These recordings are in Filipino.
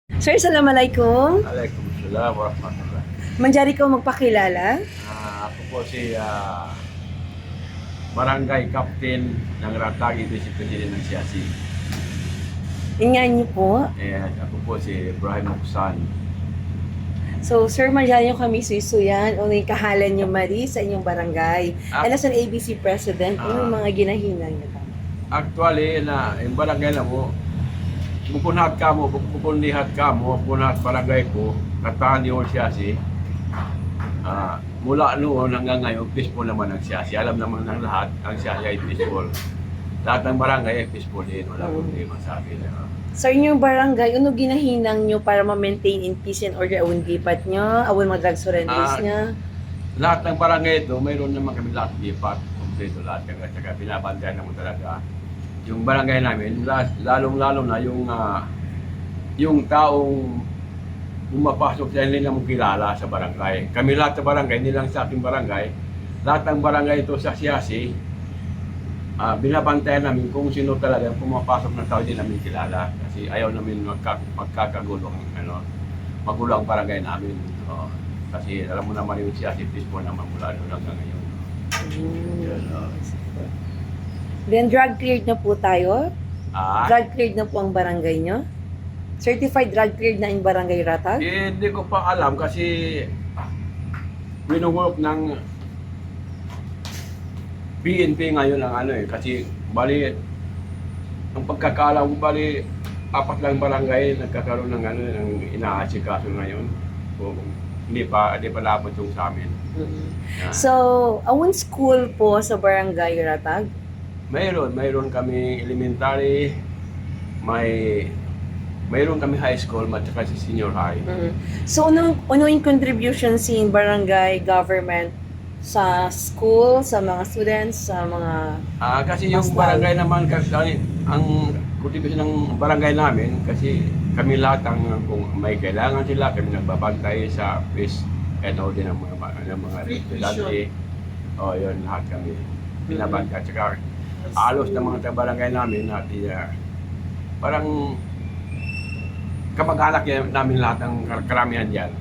Sir, Assalamualaikum. Waalaikumsalam warahmatullah. Manjari ko magpakilala. Ako po si Barangay Captain ng Ratagi Vice President ng Siasi. Ingay niyo po. Ako po si Ibrahim Muksan. So, sir, manjari niyo kami susuyan o may kahalan niyo mari sa inyong barangay. Ano sa ABC President, ano yung mga ginahinang niyo? Actually, yung barangay na mo, pupunhat barangay ko, Katani o Siasi. Mula noon hanggang ngayon, peaceful naman ang Siasi. Alam naman ng lahat, ang Siasi ay peaceful. Lahat ng barangay ay peaceful din. Wala problema sa akin. Sa inyong barangay, ano ginahinang niyo para ma-maintain in peace and order awon gipat niyo, awon mga drug surrenders niya? Lahat ng barangay ito, mayroon naman kami lahat lipat. Kompleto lahat. Kaya binabantayan naman talaga. Yung barangay namin, lalong-lalo na yung taong pumapasok sa hindi naman kilala sa barangay. Kami lahat sa barangay, hindi lang sa ating barangay. Lahat ng barangay ito sa Siasi, binabantayan namin kung sino talaga pumapasok ng tao hindi namin kilala. Kasi ayaw namin magkakagulong, magulo ang barangay namin. Kasi alam mo naman yung Siasi peaceful naman mula doon hanggang ngayon. Then, drug cleared na po tayo. Ah? Drug cleared na po ang barangay niyo. Certified drug cleared na yung barangay Ratag. Hindi ko pa alam kasi binugulok ng PNP ngayon ang kasi bali ang pagkakaalam ko bali apat lang barangay nagkakaroon ng ng inaasikaso ngayon. So, hindi pa dapat yung sa amin. So, awon school po sa barangay Ratag? Mayroon kami elementary, mayroon kami high school at saka si senior high. So, ano yung contribution sin barangay government sa school, sa mga students, sa mga... Kasi yung barangay naman, ang contribution ng barangay namin, kasi kami lahat kung may kailangan sila, kami nagbabantay sa peace and order ng mga estudyante. Yun, lahat kami binabantay. Tsaka alos ng mga barangay namin, parang kamag-anak namin lahat ng karamihan dyan.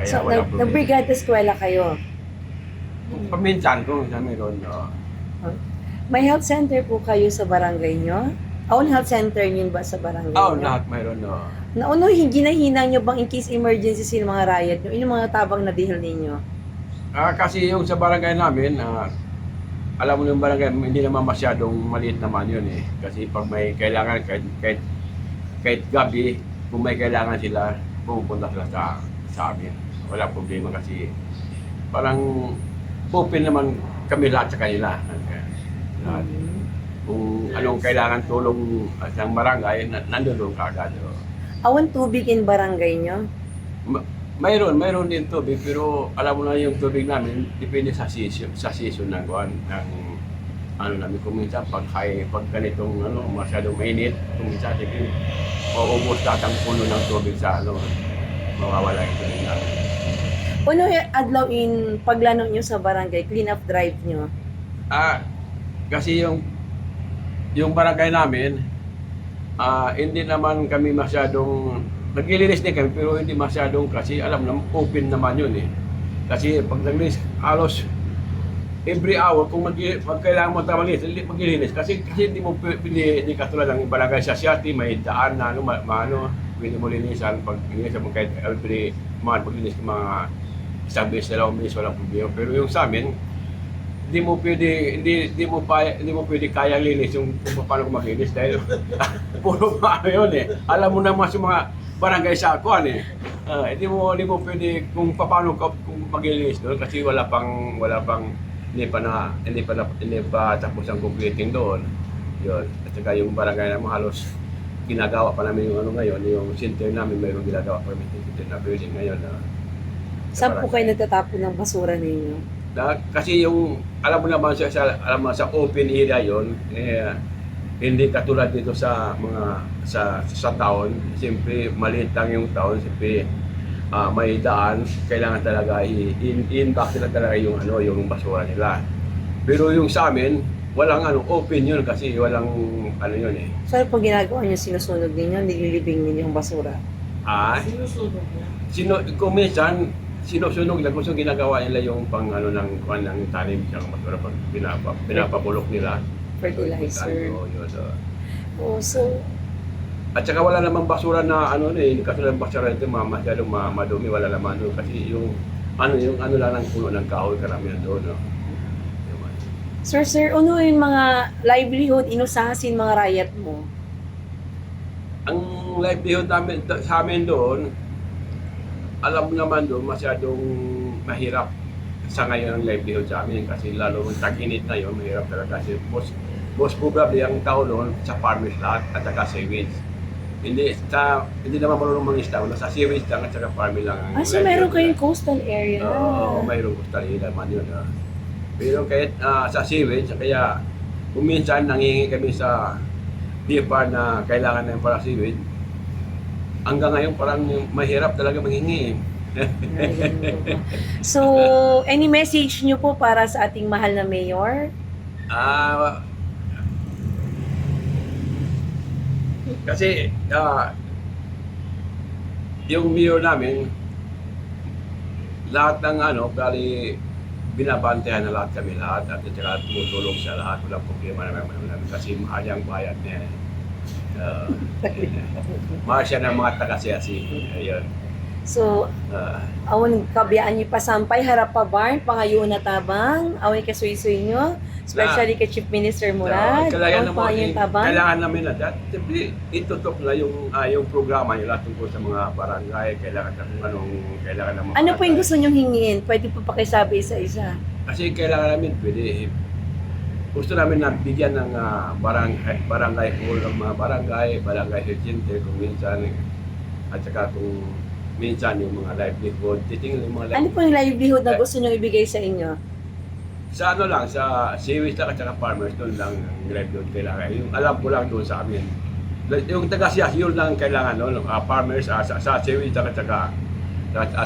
Kaya So, walang problema. nag-brigade eskwela kayo. Paminsan kung sa meron. May health center po kayo sa barangay nyo? Awon health center yun ba sa barangay nyo? Lahat mayroon. Nauno, ginahinang nyo bang in case emergency sin mga riot nyo? Yung mga tabang na dihil ninyo? Kasi yung sa barangay namin, alam mo yung barangay, hindi naman masyadong maliit naman yun eh. Kasi pag may kailangan, kahit gabi, kung may kailangan sila, pupunta sila sa amin. Wala problema kasi parang open naman kami lahat sa kanila. Lahat. Kung anong kailangan tulong sa barangay, nandun ka agad. Awon tubig in barangay nyo? Mayroon din tubig, pero alam mo na yung tubig namin, depende sa season ng namin. Kung minsan pag ganitong masyadong mainit, kung minsan maubos lahat ang puno ng tubig sa mawawala yung tubig namin. Ano adlaw in paglano nyo sa barangay, clean up drive nyo? Kasi yung barangay namin, hindi naman kami masyadong naglilinis din kami, pero hindi masyadong kasi alam naman open naman yun eh. Kasi pag naglinis, halos every hour kung kailangan mo maglilinis kasi hindi mo hindi katulad ng barangay sa Siati, may daan na pwede mo linisan pag linisan mo kahit every month maglinis ng mga isang beses, dalawang beses, walang problema. Pero yung sa amin, hindi mo pwede kaya linis yung kung paano maglinis dahil puro yun eh. Alam mo naman sa mga barangay sa akuan eh. Hindi mo pwede kung paano kung maglinis doon kasi wala pang hindi pa tapos ang completing doon. Yun. At saka yung barangay naman halos ginagawa pa namin yung ngayon, yung center namin mayroong ginagawa pa namin yung center na building ngayon. Saan po kayo nagtatapon ng basura ninyo? Kasi yung alam mo naman sa open area yon hindi katulad dito sa sa town. Siyempre maliit lang yung town, siyempre may daan, kailangan talaga i-impact nila talaga yung basura nila. Pero yung sa amin, walang ano, open yun kasi walang ano yun eh. So ano pong ginagawa niyo? Sinusunog ninyo? Nililibing ninyo yung basura? Ah, kung minsan, sinusunog lang kung ginagawa nila yung pang ano ng kuan ng tanim sa basura pag pinapabulok nila. Fertilizer. Oo, yun. Oh, so, At saka wala namang basura na ano eh, kasi ng basura ito masyadong madumi, wala naman doon kasi yung ano lang ng puno ng kahoy karamihan doon, no. Yun. sir, ano yung mga livelihood inusasin mga rakyat mo? Ang livelihood namin sa amin doon, alam mo naman doon masyadong mahirap sa ngayon ang livelihood sa amin kasi lalo ng tag-init na yun, mahirap talaga kasi most probably ang tao doon sa farmers lahat at saka sewage. Hindi naman marunong mangisda, sa sewage lang at saka farming lang. ang So meron livelihood kayong nila. coastal area. Oo, mayroong coastal area naman yun. Pero kahit sa sewage, kaya kung minsan nangingi kami sa DFR na kailangan na para sewage, hanggang ngayon parang mahirap talaga manghingi. So, any message nyo po para sa ating mahal na mayor? Kasi yung mayor namin, lahat ng bali binabantayan na lahat kami lahat at saka tumutulong sa lahat, walang problema naman kasi mahal ang bayad niya. Mahal siya ng mga taga-siyasi. Ayun. So, awan kabiyaan niyo pasampay, harap pa barn, pangayon na tabang, awan kasuy-suy nyo, especially kay Chief Minister Murad, awan pangayon tabang. Kailangan namin na that. Siyempre, itutok na yung programa nila tungkol sa mga barangay, kailangan na kung anong kailangan ng mga Ano po yung barangay. gusto nyong hingin? Pwede po pakisabi isa-isa. Kasi kailangan namin, gusto namin na bigyan ng barangay hall ang mga barangay health center kung minsan, at saka kung minsan yung mga livelihood, titingnan yung mga Ano po yung livelihood na gusto nyong ibigay sa inyo? sa lang, sa sewage lang at saka farmers, doon lang ang livelihood kailangan. Yung alam ko lang doon sa amin. Yung taga-siyas, yun lang kailangan doon, farmers, sa sewage lang at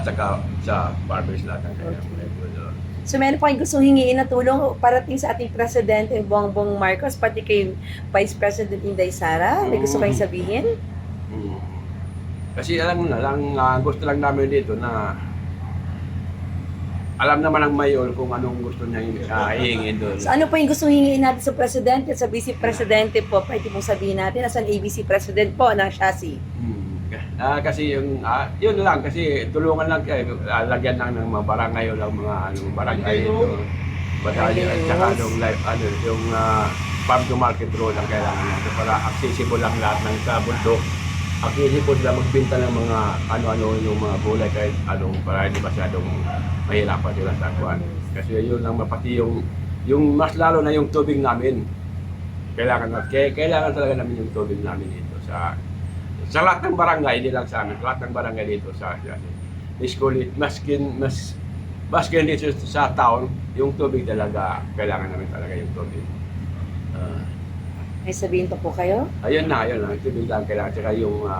saka sa farmers lahat ang kailangan livelihood. So meron po kayong gustong hingiin na tulong parating sa ating Presidente Bongbong Marcos, pati kay Vice President Inday Sara? May gusto kayong sabihin? Kasi alam mo na lang, gusto lang namin dito na alam naman ng mayor kung anong gusto niya hihingin doon. So ano po yung gustong hingiin natin sa Presidente at sa Vice Presidente po? Pwede pong sabihin natin, as an ABC President po ng Shasi. Kasi yun lang, kasi tulungan lang kayo, lagyan lang ng mga barangay lang mga barangay dito. Batalyon at saka yung farm to market road ang kailangan natin para accessible lang lahat ng sa bundok. Accessible lang magbenta ng mga ano-ano yung mga gulay kahit para hindi masyadong mahirapan sila sa kuwan. Kasi yun lang pati yung mas lalo na yung tubig namin. Kailangan talaga namin yung tubig namin dito sa lahat ng barangay, hindi lang sa amin, lahat ng barangay dito sa school, maskin dito sa town, yung tubig talaga, kailangan namin talaga yung tubig. May sabihin pa po kayo? Ayun na, tubig lang kailangan, tsaka yung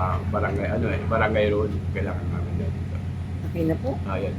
barangay road, kailangan namin dito. Okay na po. Ayun,